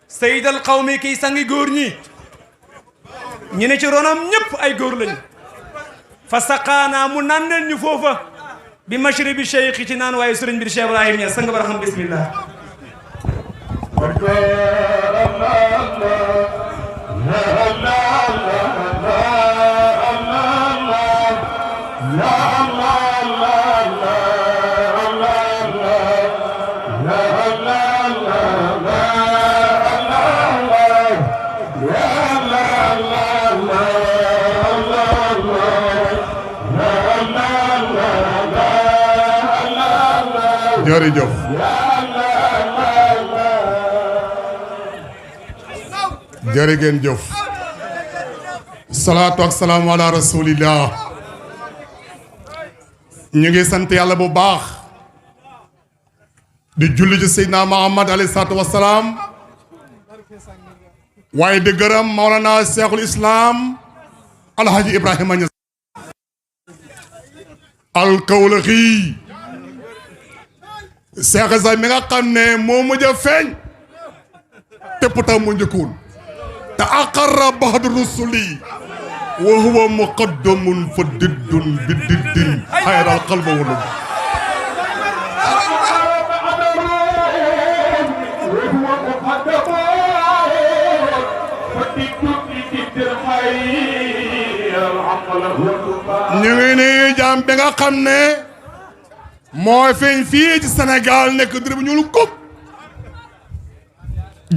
sayyidal qawmi kii sangi góor ñi ñu ne ci ronam ñëpp ay góor lañu fa saqaanaa mu nandel ñu foofa bi mashribi cheikh ci naan waaye sëriñ bi Cheikh Ibrahim Niass sang baraxam bismillah jërëjëf jërë ngeen jëf salaatu ak salaamu ala rasulillah ñu ngi sant yàlla bu baax di julli ci Seydina Muhammad alayhi salaatu wasalaam waaye di gërëm Mawlana Cheikhul Islam Alhaji Ibrahima Niass al-Kawlaxi Cheikh Isa mi nga xam ne moo mujj a feeñ te pourtant mu njëkkoon te aqarra ba'du rusuli wa huwa muqaddamun fa diddun bi diddin xayral qalba wala ñu ngi nii jaam bi nga xam ne moo feeñ fii ci Sénégal nekk dër bu ñuul kub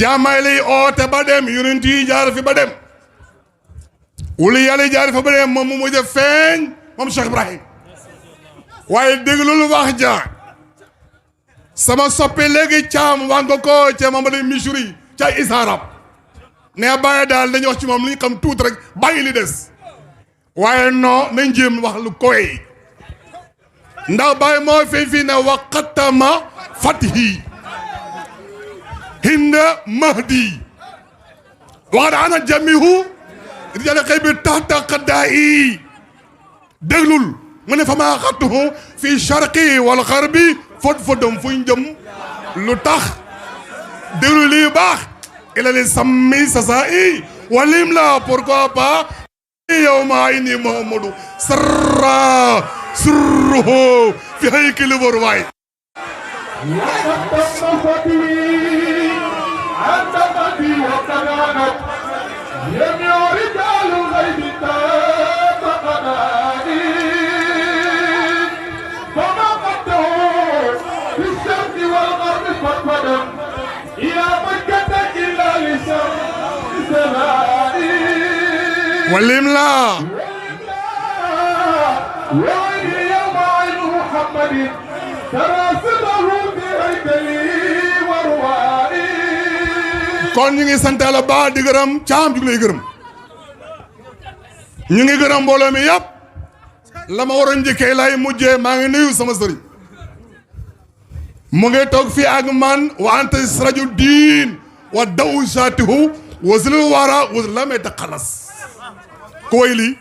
jaamay lay oote ba dem yonent yi jaar fi ba dem wuli yàlla jaar fi ba dem moom mu mujj a feeñ moom Cheikh Ibrahim waaye dégg loolu wax ja sama soppe léegi caam wax nga ko ca Mamadou Michouri ca Isarab ne bàyyi daal dañuy wax ci moom li ñu xam tuuti rek bàyyi li des waaye non nañ jéem wax lu koy ndax Baye moo fi fi ne waqatama fatihi hinda mahdi waxat ana jamihu rijal xëy bi taxta qadaa'i déglul mu ne fa maa xattuhu fi sharqi wal xarbi fod fodam fuñ jëm lu tax déglu lii baax ila li sammi sasaa'i walim la pourquoi pas yow maa ini Muhammadu sarra surruhu fi haykali warwaay walim la kon ñu ngi sant Yàlla ba di gërëm caam ju ngi lay gërëm ñu ngi gërëm mbooloo mi yëpp la ma waroon njëkkee lay mujjee maa ngi nuyu sama sëriñ mu ngi toog fii ak man wa anta siraju diin wa daw saatihu wasilul wara wasil la may taxalas ko way lii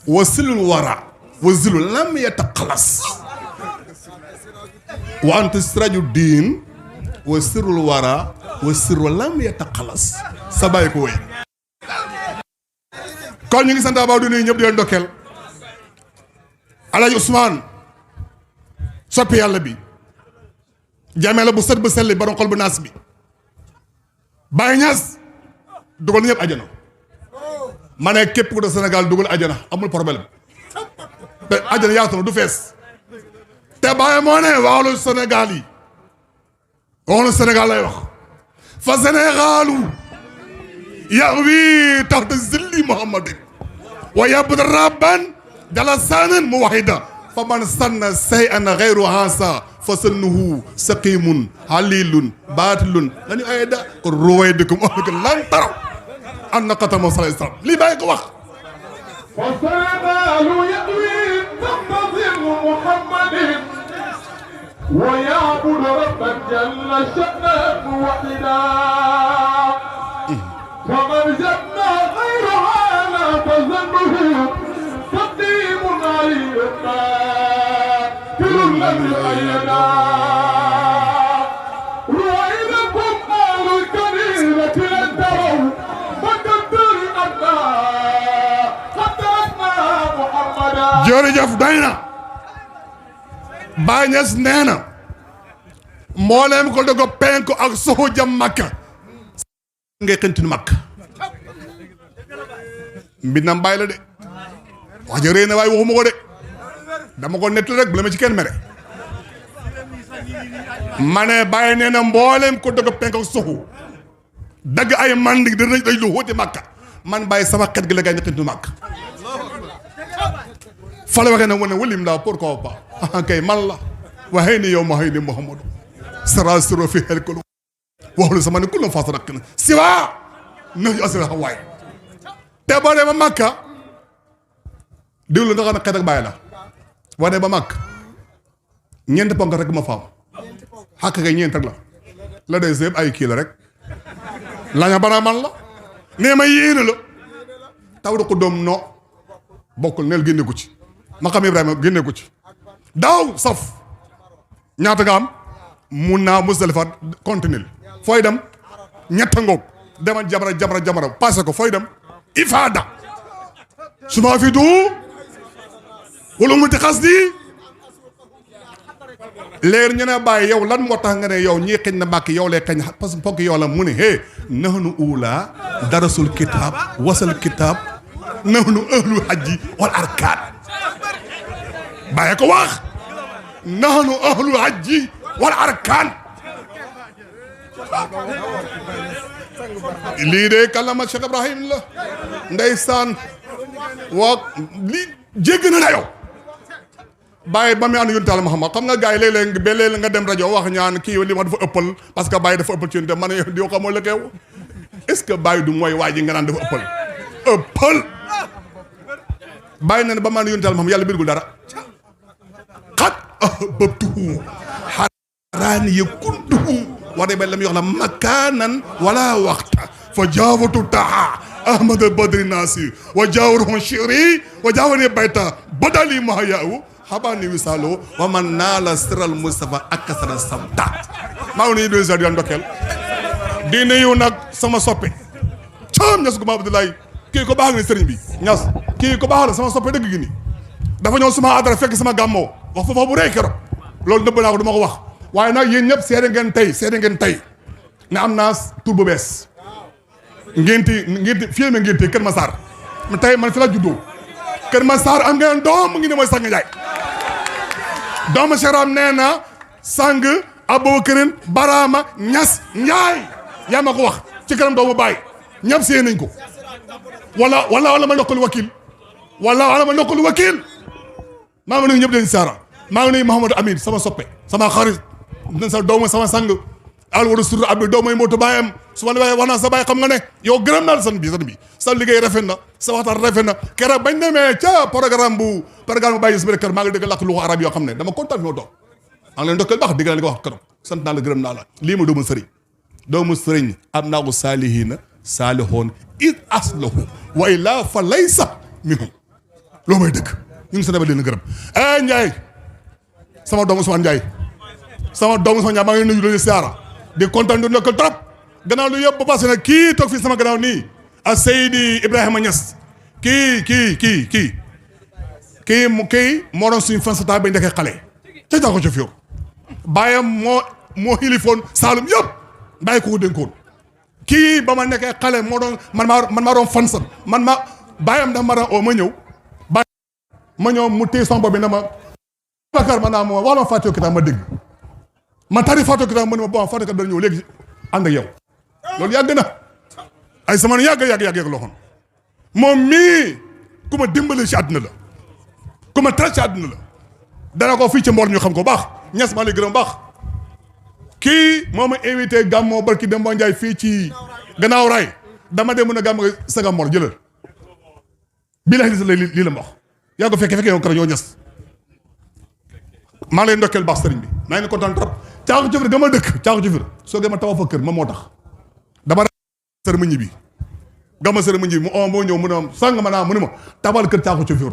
wasilul wara wazilu lam yataxalas wa anta siraju diin wa sirul wara wa siru lam yataxalas sa bàyyi ko way kon ñu ngi sant Ba du nuyu ñëpp di leen ndokkeel Alaaji Ousmane soppi yàlla bi jamee la bu set bu selli borom xol bu naas bi Baye Niass dugal na ñëpp ajana ma ne képp ku def Sénégal dugal ajana amul problème te ajana yaatu na du fees te Baye moo ne waxalu Sénégal yi waxalu Sénégal lay wax fa Sénégalu yaxwi taxta zilli Muhammadin wa yabud rabban jala sanan muwahida fa man sanna shay'an ghayru hasa fa sannuhu saqimun halilun batilun nga ñu ayda ko ruwaydikum ak lan taraw an qatama sallallahu alayhi wasallam li bàyyi ko wax fa Sénégalu yaxwi taxta zilli Muhammadin wa yabud rabban jala sanan muwahida فمن جن غيرها لا تظنه تقديم علينا كل الذي أيدا رويدكم أهل الكرم jërëjëf doy na Baay Ñas nee na mbooleem ko dogo penku ak soxu jam Makka ngay xëntinu Makka mbindam Baay la de wax ja réy na waaye waxuma ko de dama ko nett rek bu la ma ci kenn mere ma ne Baay nee na mbooleem ko dogo penku ak soxu dagg ay mandi dinañ day lu wóoti Makka man Baay sama xet gi la gay xëntinu Makka fa la waxee ne wane walim laa pourquoi pas kay man la waxee ni yow ma xëy ni Muhammadu sara siro fi xelkalu waxlu sama ne kullum faas rakk na si waa nañu asira waay te boo dee ba Makka diwlu nga xam ne xet ak Baay la boo dee ba Makka ñeenti ponk rek ma faam xàkk kay ñeent rek la day séeb ay kii la rek laña bana man la nee ma yéene la taw da ko doom no bokkul neel génne ko ci ma xam Ibrahima génne ko ci daaw saf ñaata nga am mun naa Musdalifa continuer fooy dem ñetta ngoog demal jamra passé ko fooy dem ifaada suma fi du wala mu ti xas di léegi ñu ne bàyyi yow lan moo tax nga ne yow ñii xëñ na Mbàkke yow lay xëñ parce que fokk yow la mu ne hé nahnu ula darasul kitaab wasal kitaab nahnu ahlul hajji wal arkaan bàyyi ko wax nahnu ahlul hajji wal arkaan lii de kalama Cheikh Ibrahim la ndeysaan waa lii jégg na yow bàyyi ba muy ànd yonent Yàlla Muhammad xam nga gars yi léeg-léeg ba léeg nga dem rajo wax ñaan kii li ma dafa ëppal parce que bàyyi dafa ëppal ci yonent man ne yow xamoo la keew est-ce que bàyyi du mooy waa ji nga naan dafa ëppal bàyyi na ne ba mu ànd yonent Yàlla Muhammad yàlla birgul dara xat ahbabtuhu xaraani yakuntuhu wax de ba la muy wax la makaanan wala waxta fa jaawatu taha ahmad al badri naasi wa jaawaruhu shiri wa jaawani bayta badali mahayaahu xabaani wisalo wa man naala siral Mustafa ak kasara samta maa ngi nuyu deux heures yoon ndokkeel di nuyu nag sama soppe caam ñas gu ma Abdoulaye kii ko baax nga sëriñ bi ñas kii ko baax la sama soppe dëgg gi ni dafa ñëw suma adara fekk sama gàmmoo wax foofa bu rëy keroog loolu nëbb naa ko du ma ko wax waaye nag yéen ñëpp seede ngeen tey ne am naa tur bu bees ngénti fii ma ngénti Kër Massar tey man fi la juddoo Kër Massar am ngeen doom mu ngi ne mooy Sang Njaay doomu Cheram nee na sang Aboubacrine Barama Ñas Njaay yaa ma ko wax ci kanam doomu baay ñëpp see nañ ko wala ma ndokkul wakil wala ma ndokkul wakil maa ngi nuyu ñëpp leen saara maa ngi nuyu Mouhamadou Amine sama soppe sama xarit sa doomu sama sang alwara sur abi doomay mootu baayam su ma la waxee wax naa sa baay xam nga ne yow gërëm naa la san bi sa liggéey rafet na sa waxtaan rafet na keroog bañ demee ca programme bu bàyyi si biir kër maa ngi dégg làkk lu ko arab yoo xam ne dama kontaan fi ma toog maa ngi leen ndokkeel baax dégg naa li nga wax keroog sant naa la gërëm naa la lii ma doomu sëriñ am naa ko saalihiina saalihoon it aslahu wa illaa fa laysa minhum loo may dëgg ñu ngi sa daba leen gërëm Ndiaye sama doomu Ousmane Ndiaye maa ngi nuyu leen siyaara di kontaan di ndokkal trop gannaaw lu yëpp ba passé nag kii toog fii sama gannaaw nii a Seydi Ibrahima Niass kii moo doon suñu fan sa taa bañ nekkee xale ca jaa ko ci fiyo bàyyam moo xilifoon Saalum yëpp bàyyi ko dénkoon kii ba ma nekkee xale moo doon man maa doon fan sa bàyyam dafa ma daan ma ñëw ma ñëw mu téye sama bopp bi na ma Bakar ma naa ma wax la Fatou Kitaab ma dégg ma tari Fatou Kitaab ma ne ma bon Fatou Kitaab dana ñëw léegi ànd ak yow loolu yàgg na ay sama yàgg loxoon moom mii ku ma dimbali ci àdduna la ku ma tere ci àdduna la dana ko fii ci mboor ñu xam ko baax Ñas maa lay gërëm baax kii moo ma invité gàmmoo barki Demba Ndiaye fii ci gannaaw raay dama dem mën a gàmm sa gàmmoor jëlal bii la lii la ma wax yaa ko fekke yow kër ñoo Ñas maa ngi lay ndokkeel baax sëriñ bi maa ngi kontaan trop caaxu jëfër ga ma dëkk caaxu jëfër soo gee ma tawa fa kër ma moo tax dama sër ma ñibbi gama sër ma ñibbi moo ñëw mu ne sang ma naa mu ne ma tabal kër caaxu jëfër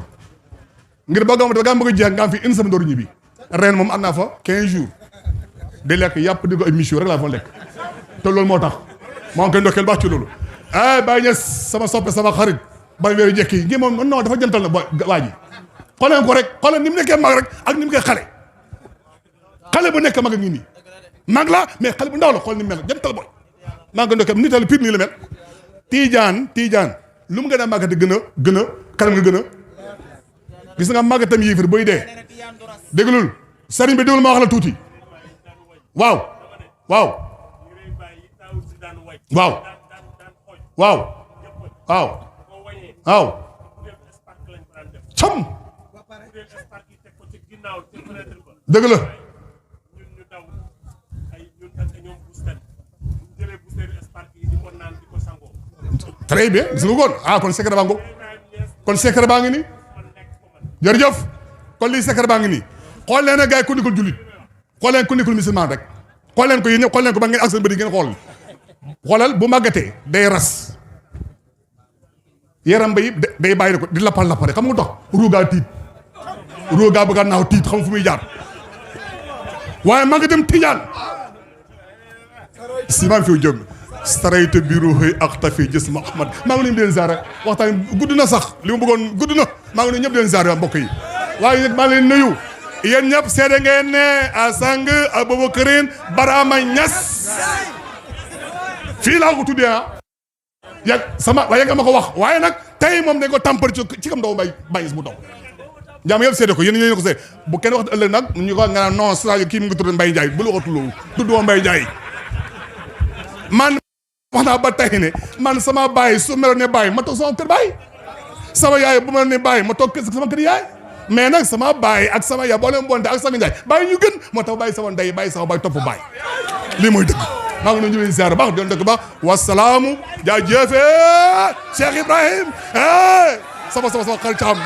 ngir ba gama bëgg a jeex nga am fi une semaine dooru ñibbi ren moom am naa fa 15 jours di lekk yàpp di ko émission rek laa fa lekk te loolu moo tax maa ngi koy ndokkeel baax ci loolu Baye Niass sama soppe sama xarit ba weeru jekki ngi moom non dafa jantal na waa ji xooleen ko rek xooleen ni mu nekkee mag rek ak ni mu koy xale bu nekk mag a ngi nii mag la mais xale bu ndaw la xool ni mu mel jantal boy maa ngi ndokkee nital pire nii la mel Tiijaan lu mu gën a màggate gën a kanam nga gën a gis nga màggatam yéefir booy dee déglul sëriñ bi déglul ma wax la tuuti waaw waaw waaw waaw waaw waaw cam dëgg la très bien gis nga kon kon secret baa ngoog kon secret baa ngi nii jërëjëf kon lii secret baa ngi nii xool leen gars yi ku nekkul jullit xool leen ku nekkul musulman rek xool leen ko yéen ñëpp xool leen ko ba ngeen ak seen bëri ngeen xoolal bu màggatee day ras yaram ba yëpp day bàyyi ko di lappal xam nga tax ruugaa tiit ruugaa bëgg a naaw tiit xam fu muy jaar waaye màggatam tijaan si maa fi jëm starayte bureau xëy ak tafi gis ma Ahmad maa ngi leen di leen ziar waxtaan gudd na sax li ma bëggoon gudd na maa ngi leen ñëpp di leen ziar mbokk yi waaye nag maa ngi leen nuyu yéen ñëpp seede ngeen ne a sang Aboubacarine Barama Niass fii laa ko tuddee yàgg sama waaye yàgg ma ko wax waaye nag tey moom dañ ko tampar ci kam daw bay mu daw jaam yëpp seede ko yéen ñoo ko seede bu kenn wax ëllëg nag ñu ko nga naan non c'est kii mu ngi tudd Mbaye Ndiaye bu la waxatu loolu tuddoo Mbaye Ndiaye man wax naa ba tey ne man sama baay su meloon ne baay ma toog sama kër baay sama yaay bu meloon ne baay ma toog sama kër yaay mais nag sama baay ak sama yaay boo leen bonte ak sama njaay baay ñu gën moo tax bàyyi sama ndey bàyyi sama baay topp baay lii mooy dëgg maa ngi leen di ziar baax di leen dëgg baax wasalaamu jaajëfe Cheikh Ibrahim sama xarit Caam